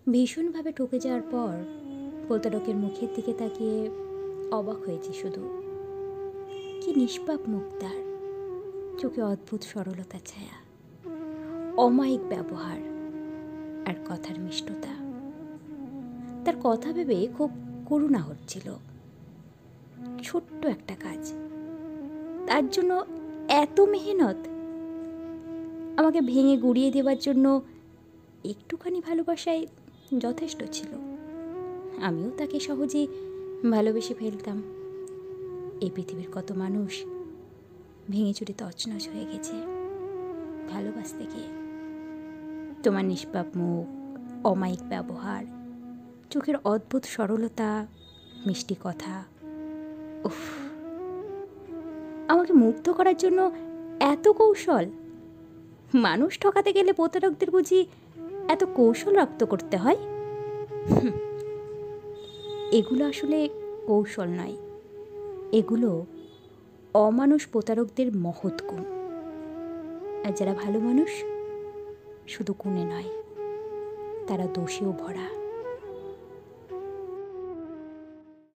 ভীষণভাবে ঠকে যাওয়ার পর প্রতারকের মুখের দিকে তাকিয়ে অবাক হয়েছি শুধু। কি নিষ্পাপ মুখ তার, চোখে অদ্ভুত সরলতা ছায়া, অমায়িক ব্যবহার আর কথার মিষ্টতা। তার কথা ভেবে খুব করুণা হচ্ছিল। ছোট্ট একটা কাজ, তার জন্য এত মেহনত। আমাকে ভেঙে গুঁড়িয়ে দেওয়ার জন্য একটুখানি ভালোবাসায় যথেষ্ট ছিল। আমিও তাকে সহজে ভালোবেসে ফেলতাম। এই পৃথিবীর কত মানুষ ভেঙে চুরে তছনছ হয়ে গেছে ভালোবাসতে গিয়ে। তোমার নিষ্পাপ মুখ, অমায়িক ব্যবহার, চোখের অদ্ভুত সরলতা, মিষ্টি কথা, উফ, আমাকে মুগ্ধ করার জন্য এত কৌশল। মানুষ ঠকাতে গেলে প্রতারকদের বুঝি এত কৌশল রপ্ত করতে হয়? এগুলো আসলে কৌশল নয়, এগুলো অমানুষ প্রতারকদের মহৎ গুণ। আর যারা ভালো মানুষ, শুধু গুণে নয়, তারা দোষেও ভরা।